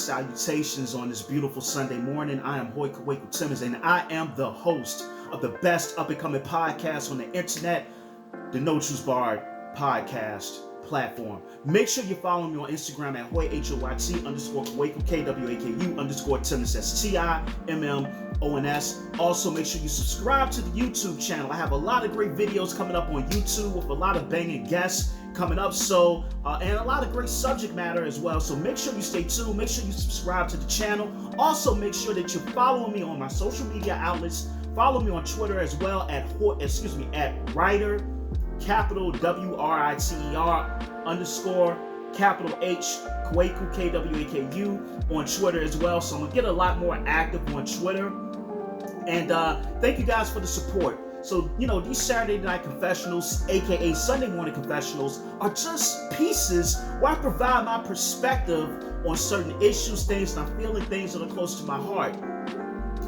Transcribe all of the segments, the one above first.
salutations on this beautiful Sunday morning. I am Hoy Kaweku Timmons, and I am the host of the best up-and-coming podcast on the internet, the No Truth Barred podcast platform. Make sure you follow me on Instagram at HoyHoyT_Kaweku, KWAKU_Timmons. That's TIMMONS. Also, make sure you subscribe to the YouTube channel. I have a lot of great videos coming up on YouTube with a lot of banging guests coming up, and a lot of great subject matter as well. So make sure you stay tuned. Make sure you subscribe to the channel. Also, make sure that you're following me on my social media outlets. Follow me on Twitter as well at writer, capital WRITER _capital H Kaweku, KWAKU on Twitter as well. So I'm gonna get a lot more active on Twitter. And thank you guys for the support. So, these Saturday night confessionals, aka Sunday morning confessionals, are just pieces where I provide my perspective on certain issues, things that I'm feeling, things that are close to my heart.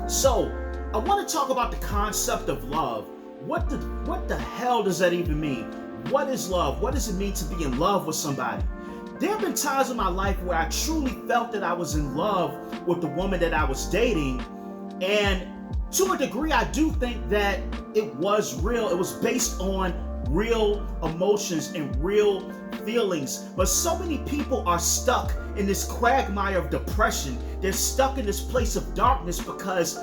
So, I want to talk about the concept of love. What the hell does that even mean? What is love? What does it mean to be in love with somebody? There have been times in my life where I truly felt that I was in love with the woman that I was dating, and to a degree, I do think that it was real. It was based on real emotions and real feelings. But so many people are stuck in this quagmire of depression. They're stuck in this place of darkness because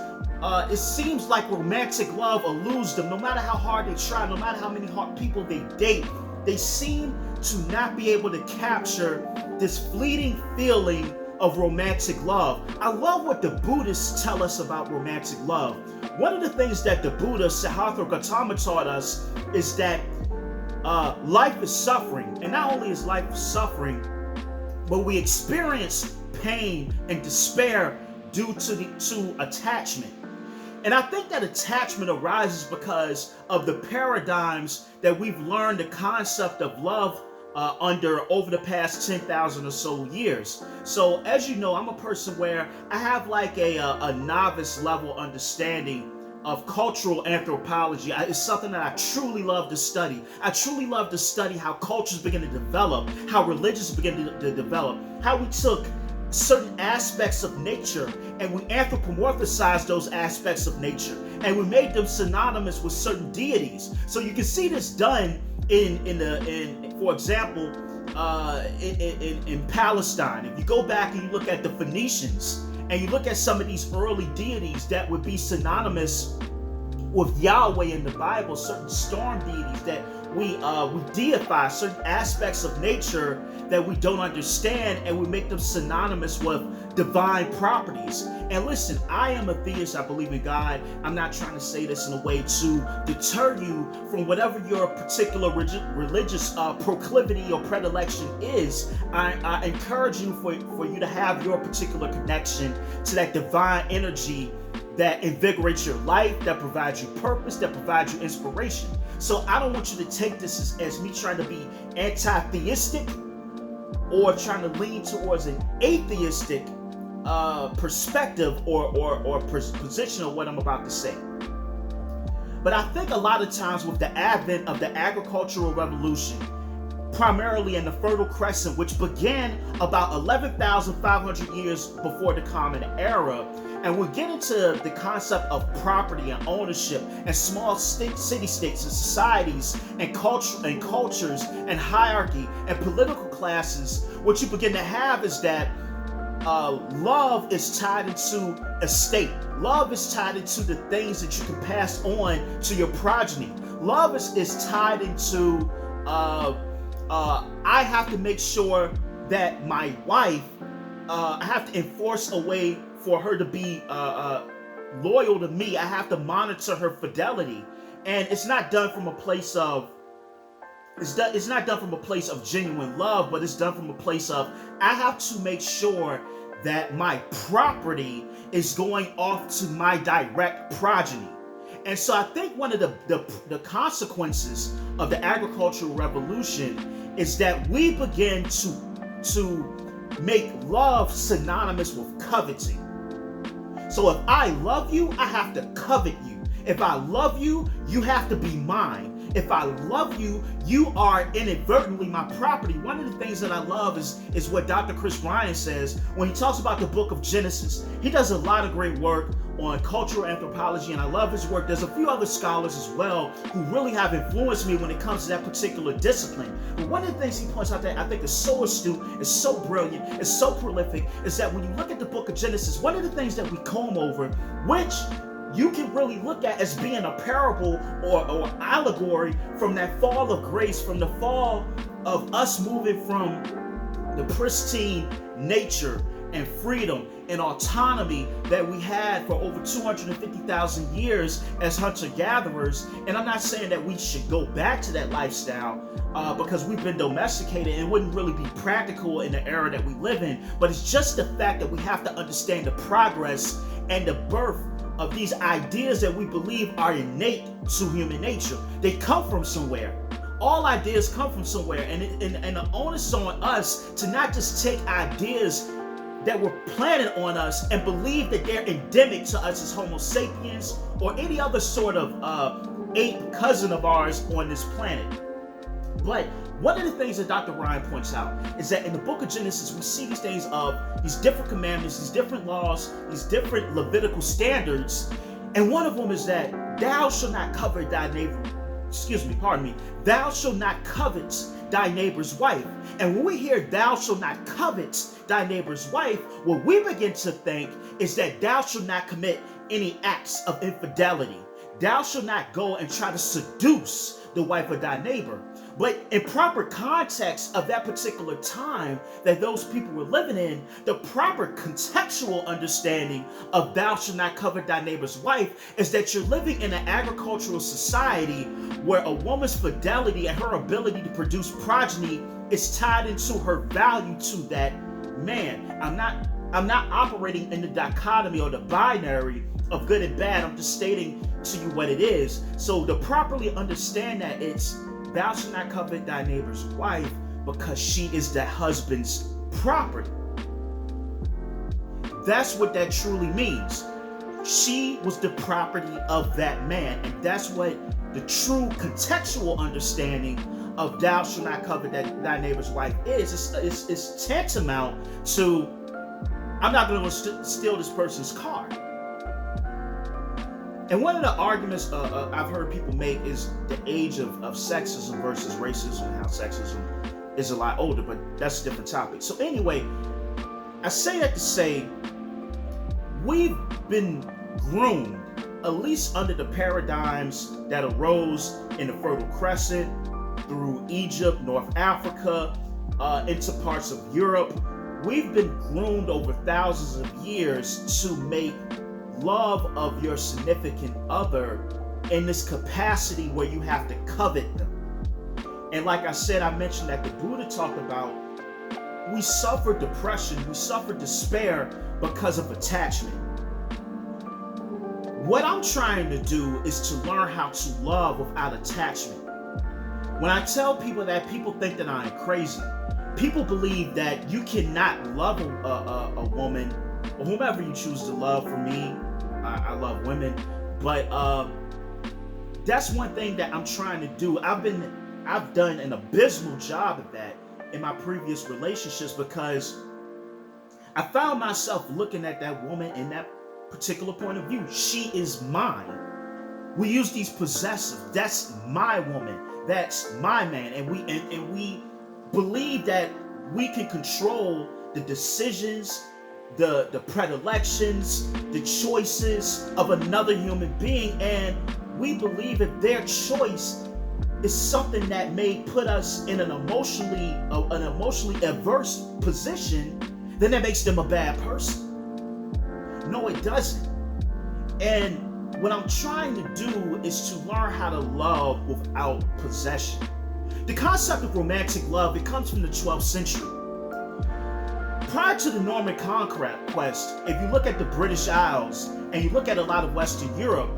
it seems like romantic love eludes them. No matter how hard they try, no matter how many people they date, they seem to not be able to capture this fleeting feeling of romantic love. I love what the Buddhists tell us about romantic love. One of the things that the Buddha, Siddhartha Gautama, taught us is that life is suffering. And not only is life suffering, but we experience pain and despair due to attachment. And I think that attachment arises because of the paradigms that we've learned the concept of love under over the past 10,000 or so years. So as you know, I'm a person where I have like a novice level understanding of cultural anthropology. It's something that I truly love to study. I truly love to study how cultures begin to develop, how religions begin to develop, how we took certain aspects of nature and we anthropomorphized those aspects of nature and we made them synonymous with certain deities. So you can see this done for example, in Palestine. If you go back and you look at the Phoenicians and you look at some of these early deities that would be synonymous with Yahweh in the Bible, certain storm deities that we deify, certain aspects of nature that we don't understand, and we make them synonymous with divine properties. And listen, I am a theist. I believe in God. I'm not trying to say this in a way to deter you from whatever your particular religious proclivity or predilection is. I encourage you for you to have your particular connection to that divine energy that invigorates your life, that provides you purpose, that provides you inspiration. So I don't want you to take this as me trying to be anti-theistic or trying to lean towards an atheistic perspective or position of what I'm about to say. But I think a lot of times with the advent of the agricultural revolution, primarily in the Fertile Crescent, which began about 11,500 years before the Common Era, and we'll get into the concept of property and ownership and small city-states and societies and cultures and hierarchy and political classes. What you begin to have is that love is tied into estate. Love is tied into the things that you can pass on to your progeny. Love is tied into I have to make sure that my wife, I have to enforce a way for her to be loyal to me. I have to monitor her fidelity, and it's not done from a place of genuine love, but it's done from a place of I have to make sure that my property is going off to my direct progeny. And so I think one of the consequences of the agricultural revolution is that we begin to make love synonymous with coveting. So if I love you, I have to covet you. If I love you, you have to be mine. If I love you, you are inadvertently my property. One of the things that I love is what Dr. Chris Ryan says when he talks about the book of Genesis. He does a lot of great work on cultural anthropology, and I love his work. There's a few other scholars as well who really have influenced me when it comes to that particular discipline. But one of the things he points out that I think is so astute, is so brilliant, is so prolific, is that when you look at the book of Genesis, one of the things that we comb over, which you can really look at as being a parable or allegory from that fall of grace, from the fall of us moving from the pristine nature and freedom and autonomy that we had for over 250,000 years as hunter-gatherers. And I'm not saying that we should go back to that lifestyle because we've been domesticated and wouldn't really be practical in the era that we live in, but it's just the fact that we have to understand the progress and the birth of these ideas that we believe are innate to human nature. They come from somewhere. All ideas come from somewhere, and the onus is on us to not just take ideas that were planted on us and believe that they're endemic to us as Homo sapiens or any other sort of ape cousin of ours on this planet. But one of the things that Dr. Ryan points out is that in the book of Genesis, we see these things of these different commandments, these different laws, these different Levitical standards. And one of them is that thou shalt not covet thy neighbor. Thou shalt not covet thy neighbor's wife. And when we hear thou shalt not covet thy neighbor's wife, what we begin to think is that thou shalt not commit any acts of infidelity. Thou shalt not go and try to seduce the wife of thy neighbor. But in proper context of that particular time that those people were living in, the proper contextual understanding of thou shalt not covet thy neighbor's wife is that you're living in an agricultural society where a woman's fidelity and her ability to produce progeny is tied into her value to that man. I'm not operating in the dichotomy or the binary of good and bad. I'm just stating to you what it is. So to properly understand that, it's thou shalt not covet thy neighbor's wife because she is the husband's property. That's what that truly means. She was the property of that man, and that's what the true contextual understanding of thou shalt not covet thy neighbor's wife is. It's tantamount to, I'm not going to steal this person's car. And one of the arguments I've heard people make is the age of sexism versus racism, and how sexism is a lot older, but that's a different topic. So anyway, I say that to say we've been groomed, at least under the paradigms that arose in the Fertile Crescent, through Egypt, North Africa, into parts of Europe. We've been groomed over thousands of years to make love of your significant other in this capacity where you have to covet them. And like I said, I mentioned that the Buddha talked about we suffer depression, we suffer despair because of attachment. What I'm trying to do is to learn how to love without attachment. When I tell people that, people think that I'm crazy. People believe that you cannot love a woman or whomever you choose to love. For me, I love women, but that's one thing that I'm trying to do. I've done an abysmal job at that in my previous relationships because I found myself looking at that woman in that particular point of view. She is mine. We use these possessive. That's my woman. That's my man. And we believe that we can control the decisions, the predilections, the choices of another human being, and we believe that their choice is something that may put us in an emotionally adverse position, then that makes them a bad person. No, it doesn't. And what I'm trying to do is to learn how to love without possession. The concept of romantic love, it comes from the 12th century. Prior to the Norman conquest, if you look at the British Isles and you look at a lot of Western Europe,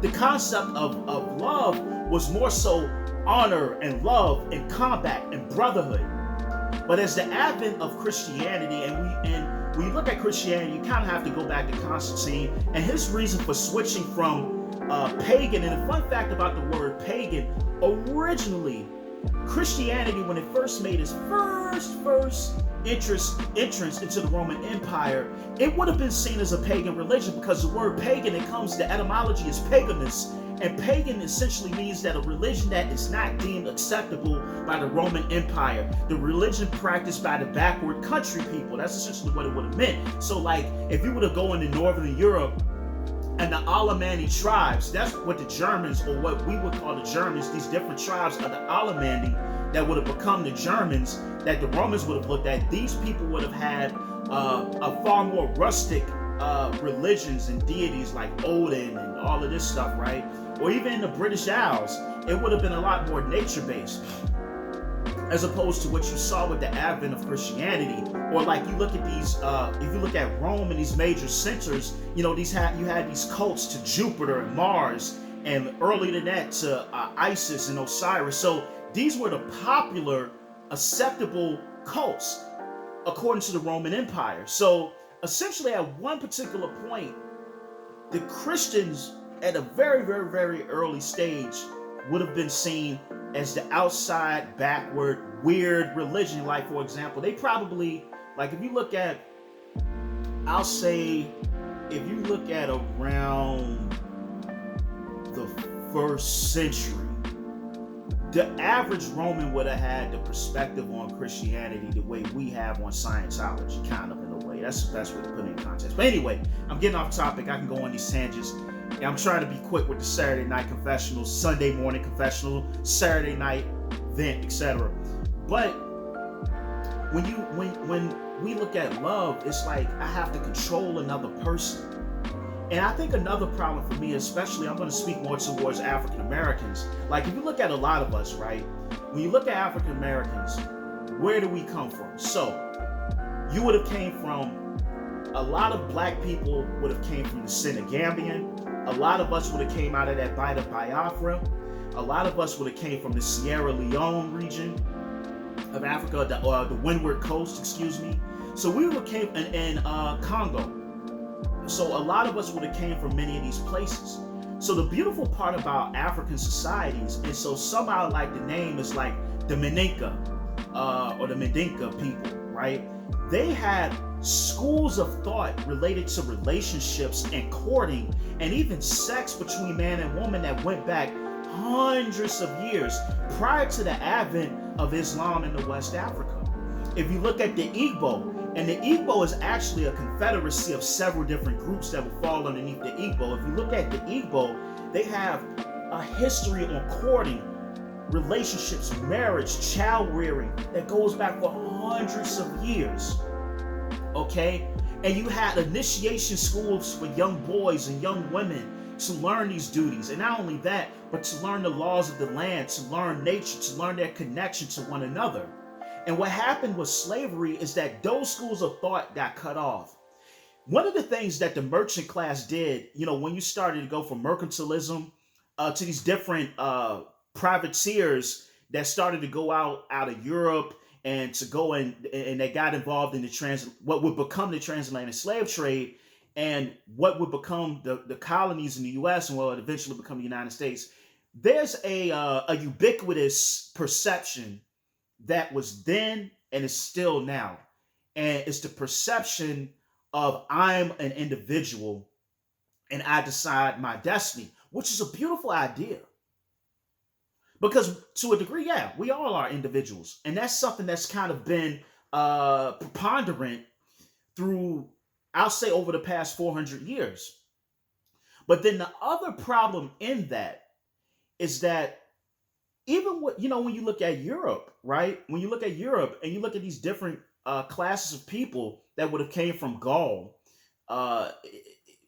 the concept of love was more so honor and love and combat and brotherhood. But as the advent of Christianity, and when you look at Christianity, you kind of have to go back to Constantine and his reason for switching from pagan. And a fun fact about the word pagan, originally, Christianity, when it first made its first entrance into the Roman Empire, it would have been seen as a pagan religion, because the word pagan, the etymology is paganus, and pagan essentially means that a religion that is not deemed acceptable by the Roman Empire, the religion practiced by the backward country people. That's essentially what it would have meant. So like, if you were to go into Northern Europe, and the Alemanni tribes, that's what the Germans, or what we would call the Germans, these different tribes of the Alemanni that would have become the Germans, that the Romans would have looked at. These people would have had a far more rustic religions and deities like Odin and all of this stuff, right? Or even in the British Isles, it would have been a lot more nature-based, as opposed to what you saw with the advent of Christianity. Or like, you look at these, if you look at Rome and these major centers, you know, you had these cults to Jupiter and Mars, and earlier than that to Isis and Osiris. So these were the popular, acceptable cults according to the Roman Empire. So essentially, at one particular point, the Christians at a very, very, very early stage would have been seen as the outside, backward, weird religion. Like, for example, they probably, like, if you look at, I'll say, if you look at around the 1st century, the average Roman would have had the perspective on Christianity the way we have on Scientology, kind of, in a way. That's the best way to put it in context. But anyway, I'm getting off topic. I can go on these tangents. I'm trying to be quick with the Saturday night confessional, Sunday morning confessional, Saturday night vent, etc. But when we look at love, it's like I have to control another person. And I think another problem for me, especially, I'm going to speak more towards African Americans. Like, if you look at a lot of us, right? When you look at African Americans, where do we come from? So, you would have came from, a lot of black people would have came from the Senegambian. A lot of us would have came out of that Bight of Biafra. A lot of us would have came from the Sierra Leone region of Africa, the Windward Coast, excuse me. So we would have came in Congo. So a lot of us would have came from many of these places. So the beautiful part about African societies, and so somehow, like, the name is like the Meninka, or the Medinka people, right? They had schools of thought related to relationships and courting and even sex between man and woman that went back hundreds of years prior to the advent of Islam in the West Africa. If you look at the Igbo, and the Igbo is actually a confederacy of several different groups that will fall underneath the Igbo. If you look at the Igbo, they have a history on courting, relationships, marriage, child rearing that goes back for hundreds of years. Okay? And you had initiation schools for young boys and young women to learn these duties. And not only that, but to learn the laws of the land, to learn nature, to learn their connection to one another. And what happened with slavery is that those schools of thought got cut off. One of the things that the merchant class did, you know, when you started to go from mercantilism to these different privateers that started to go out of Europe and to go and they got involved in what would become the transatlantic slave trade, and what would become the colonies in the U.S. and what would eventually become the United States. There's a ubiquitous perception that was then and is still now. And it's the perception of I'm an individual and I decide my destiny, which is a beautiful idea. Because to a degree, yeah, we all are individuals. And that's something that's kind of been preponderant through, I'll say, over the past 400 years. But then the other problem in that is that even when you look at Europe, right? When you look at Europe and you look at these different classes of people that would have came from Gaul,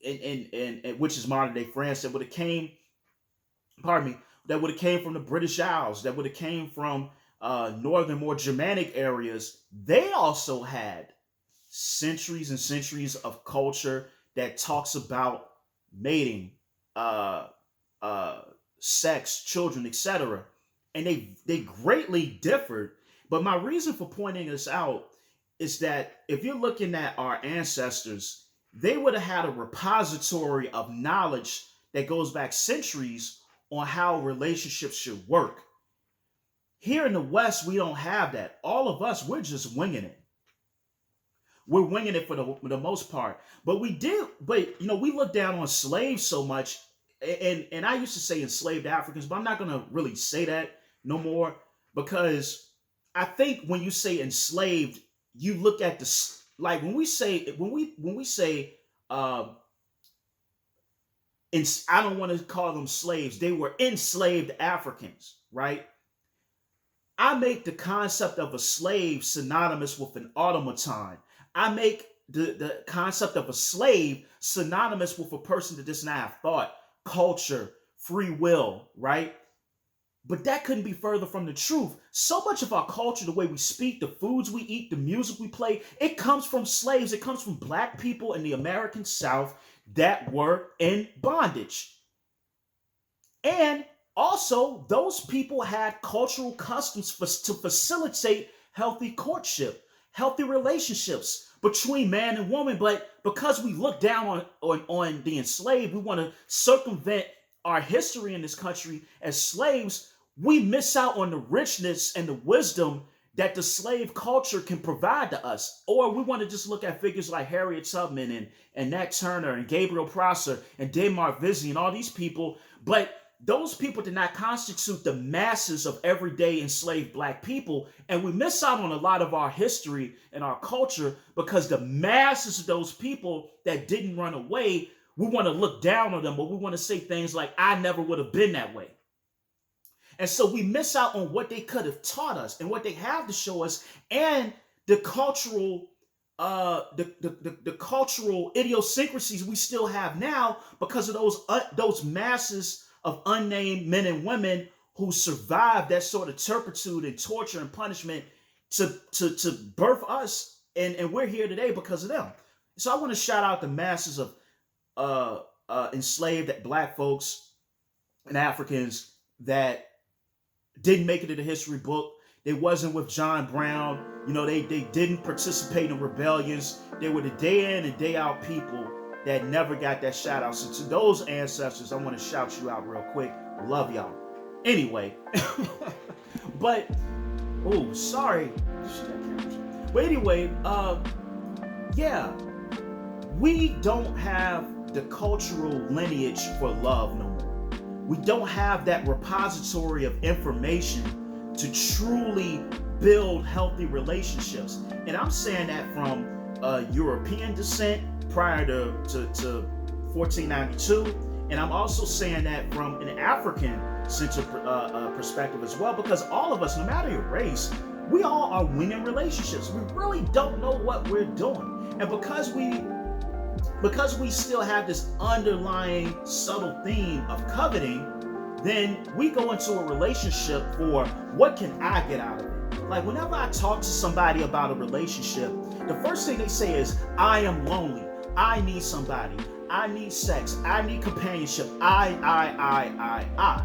which is modern day France, that would have came from the British Isles, that would have came from northern, more Germanic areas. They also had centuries and centuries of culture that talks about mating, sex, children, etc. And they greatly differed. But my reason for pointing this out is that if you're looking at our ancestors, they would have had a repository of knowledge that goes back centuries on how relationships should work. Here in the West, we don't have that. All of us, we're just winging it. We're winging it for the most part. But we look down on slaves so much. And I used to say enslaved Africans, but I'm not going to really say that no more, because I think when you say enslaved, you look at like when we say, I don't want to call them slaves. They were enslaved Africans, right? I make the concept of a slave synonymous with an automaton. I make the concept of a slave synonymous with a person that does not have thought, culture, free will, right? But that couldn't be further from the truth. So much of our culture, the way we speak, the foods we eat, the music we play, it comes from slaves. It comes from Black people in the American South that were in bondage. And also, those people had cultural customs to facilitate healthy courtship, healthy relationships between man and woman. But because we look down on the enslaved, we want to circumvent our history in this country as slaves. We miss out on the richness and the wisdom that the slave culture can provide to us. Or we want to just look at figures like Harriet Tubman and Nat Turner and Gabriel Prosser and Damar Vizzi and all these people. But those people did not constitute the masses of everyday enslaved Black people. And we miss out on a lot of our history and our culture because the masses of those people that didn't run away, we want to look down on them, but we want to say things like, I never would have been that way. And so we miss out on what they could have taught us and what they have to show us, and the cultural the cultural idiosyncrasies we still have now because of those masses of unnamed men and women who survived that sort of turpitude and torture and punishment to birth us, and we're here today because of them. So I want to shout out the masses of enslaved Black folks and Africans that didn't make it in the history book. They wasn't with John Brown. They didn't participate in rebellions. They were the day in and day out people that never got that shout out. So to those ancestors, I want to shout you out real quick. Love y'all. Anyway, but sorry. But anyway, yeah, we don't have the cultural lineage for love no more. We don't have that repository of information to truly build healthy relationships. And I'm saying that from European descent prior to 1492. And I'm also saying that from an African-centered perspective as well, because all of us, no matter your race, we all are winning relationships. We really don't know what we're doing. And because we still have this underlying subtle theme of coveting, then we go into a relationship for what can I get out of it? Like whenever I talk to somebody about a relationship, the first thing they say is, I am lonely. I need somebody. I need sex. I need companionship. I.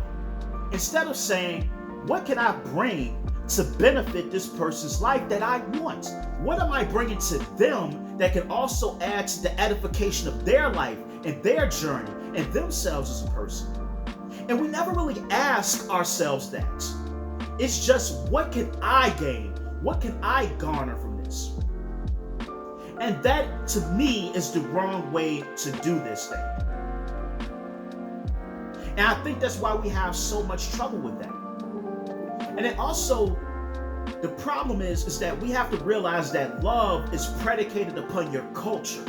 Instead of saying, what can I bring to benefit this person's life that I want? What am I bringing to them that can also add to the edification of their life and their journey and themselves as a person? And we never really ask ourselves that. It's just, what can I gain? What can I garner from this? And that, to me, is the wrong way to do this thing. And I think that's why we have so much trouble with that. And then also, the problem is that we have to realize that love is predicated upon your culture.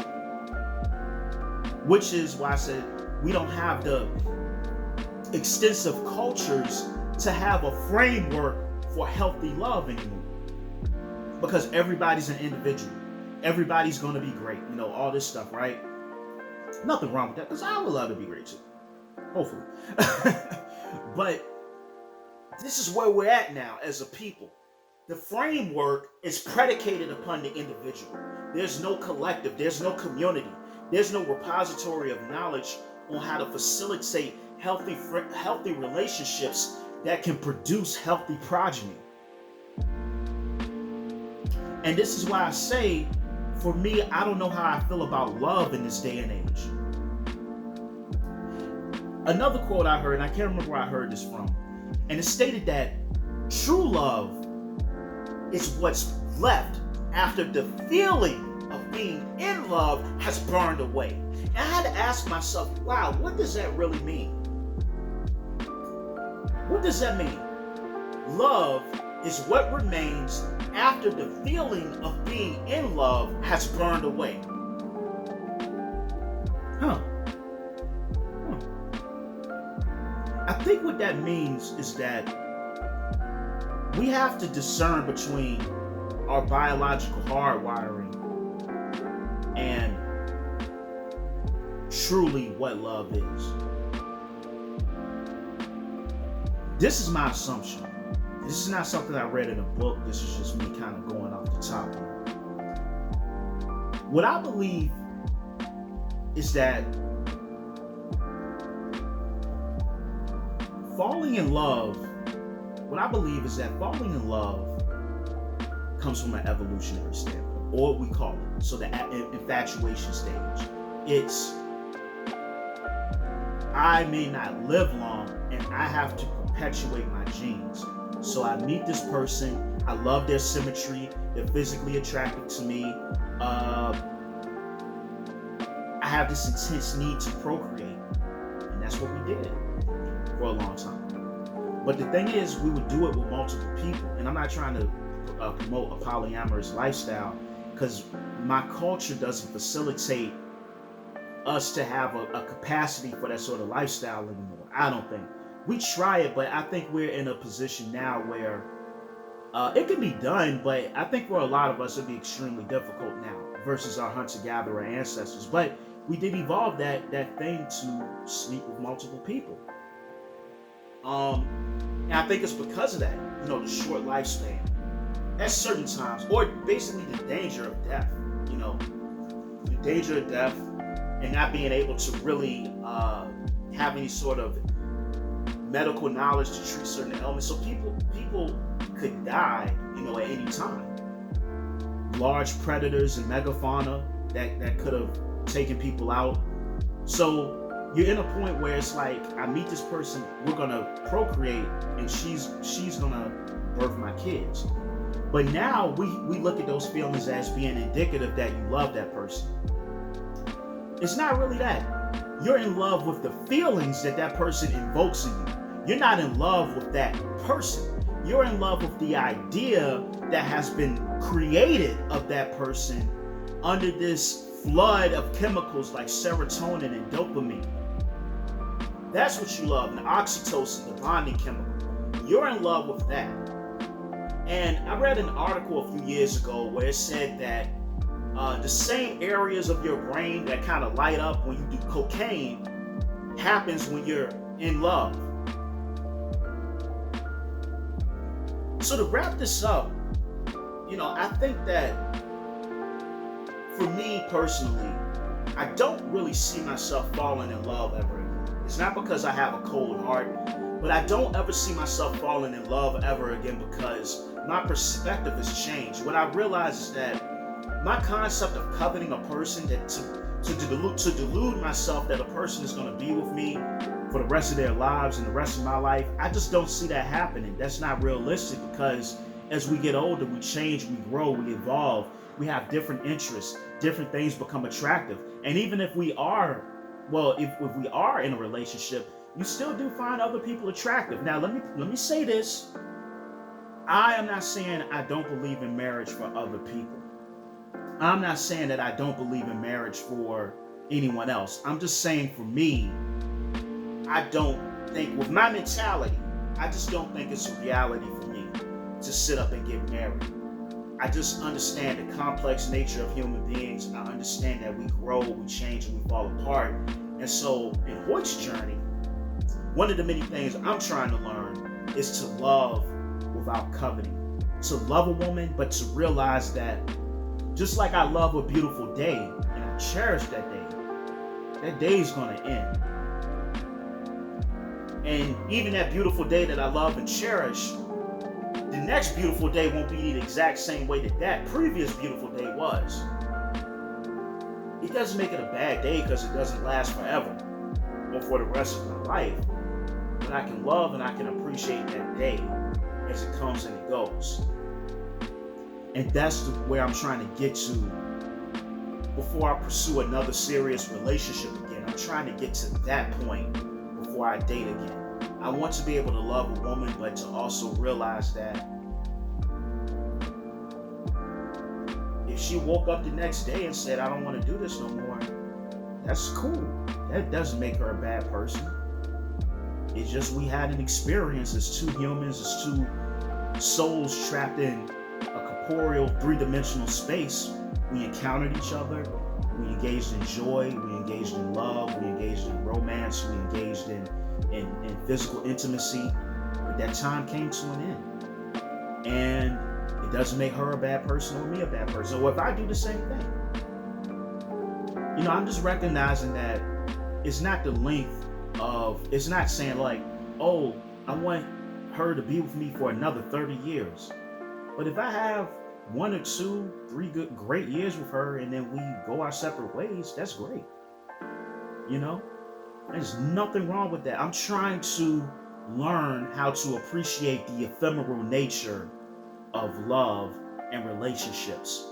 Which is why I said we don't have the extensive cultures to have a framework for healthy love anymore. Because everybody's an individual. Everybody's going to be great. All this stuff, right? Nothing wrong with that, because I would love to be great too. Hopefully. But this is where we're at now as a people. The framework is predicated upon the individual. There's no collective. There's no community. There's no repository of knowledge on how to facilitate healthy relationships that can produce healthy progeny. And this is why I say, for me, I don't know how I feel about love in this day and age. Another quote I heard, and I can't remember where I heard this from, and it stated that true love is what's left after the feeling of being in love has burned away. And I had to ask myself, wow, what does that really mean? What does that mean? Love is what remains after the feeling of being in love has burned away. I think what that means is that we have to discern between our biological hardwiring and truly what love is. This is my assumption. This is not something I read in a book. This is just me kind of going off the top here. What I believe is that falling in love comes from an evolutionary standpoint, or what we call it. So the infatuation stage. It's, I may not live long and I have to perpetuate my genes. So I meet this person, I love their symmetry, they're physically attractive to me. I have this intense need to procreate, and that's what we did for a long time. But the thing is, we would do it with multiple people, and I'm not trying to promote a polyamorous lifestyle, because my culture doesn't facilitate us to have a capacity for that sort of lifestyle anymore. I don't think. We try it, but I think we're in a position now where it can be done, but I think for a lot of us it'll be extremely difficult now versus our hunter-gatherer ancestors. But we did evolve that thing to sleep with multiple people. And I think it's because of that, the short lifespan at certain times, or basically the danger of death, the danger of death and not being able to really have any sort of medical knowledge to treat certain ailments. So people could die, at any time. Large predators and megafauna that could have taken people out. So you're in a point where it's like, I meet this person, we're gonna procreate, and she's gonna birth my kids. But now we look at those feelings as being indicative that you love that person. It's not really that. You're in love with the feelings that person invokes in you. You're not in love with that person. You're in love with the idea that has been created of that person under this flood of chemicals like serotonin and dopamine. That's what you love, and oxytocin, the bonding chemical. You're in love with that. And I read an article a few years ago where it said that the same areas of your brain that kind of light up when you do cocaine happens when you're in love. So to wrap this up, I think that for me personally, I don't really see myself falling in love ever again. It's not because I have a cold heart, but I don't ever see myself falling in love ever again because my perspective has changed. What I realize is that my concept of coveting a person, that to delude myself that a person is going to be with me for the rest of their lives and the rest of my life, I just don't see that happening. That's not realistic, because as we get older, we change, we grow, we evolve, we have different interests, different things become attractive. And even if we are, if we are in a relationship, you still do find other people attractive. Now, let me say this. I am not saying I don't believe in marriage for other people. I'm not saying that I don't believe in marriage for anyone else. I'm just saying, for me, I don't think, with my mentality, I just don't think it's a reality for me to sit up and get married. I just understand the complex nature of human beings. I understand that we grow, we change, and we fall apart. And so in Hoyt's journey, one of the many things I'm trying to learn is to love without coveting. To love a woman, but to realize that just like I love a beautiful day and I cherish that day is going to end. And even that beautiful day that I love and cherish, the next beautiful day won't be the exact same way that previous beautiful day was. It doesn't make it a bad day because it doesn't last forever. or for the rest of my life, but I can love and I can appreciate that day as it comes and it goes. And that's where I'm trying to get to before I pursue another serious relationship again. I'm trying to get to that point before I date again. I want to be able to love a woman, but to also realize that if she woke up the next day and said, I don't want to do this no more, that's cool. That doesn't make her a bad person. It's just we had an experience as two humans, as two souls trapped in a corporeal, three-dimensional space. We encountered each other. We engaged in joy. We engaged in love. We engaged in romance. We engaged in physical intimacy. But that time came to an end. And it doesn't make her a bad person or me a bad person. So if I do the same thing, I'm just recognizing that it's not the length of, it's not saying like, oh, I want her to be with me for another 30 years. But if I have 1 or 2, 3 great years with her and then we go our separate ways, that's great. There's nothing wrong with that. I'm trying to learn how to appreciate the ephemeral nature of love and relationships.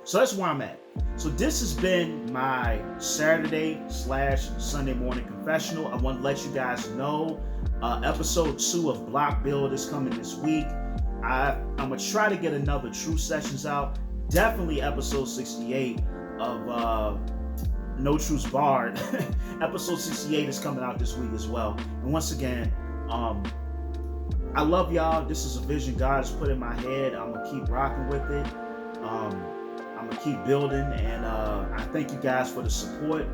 So that's where I'm at. So this has been my Saturday/Sunday morning confessional. I want to let you guys know episode 2 of Block Build is coming this week. I'm going to try to get another True Sessions out. Definitely episode 68 of No Truths Barred. Episode 68 is coming out this week as well. And once again, I love y'all. This is a vision God has put in my head. I'm going to keep rocking with it. I'm going to keep building. And I thank you guys for the support.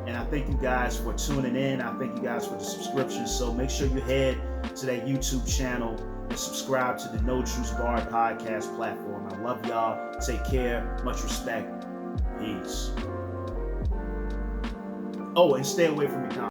And I thank you guys for tuning in. I thank you guys for the subscriptions. So make sure you head to that YouTube channel and subscribe to the No Truths Barred podcast platform. I love y'all. Take care. Much respect. Peace. Oh, and stay away from McDonald's.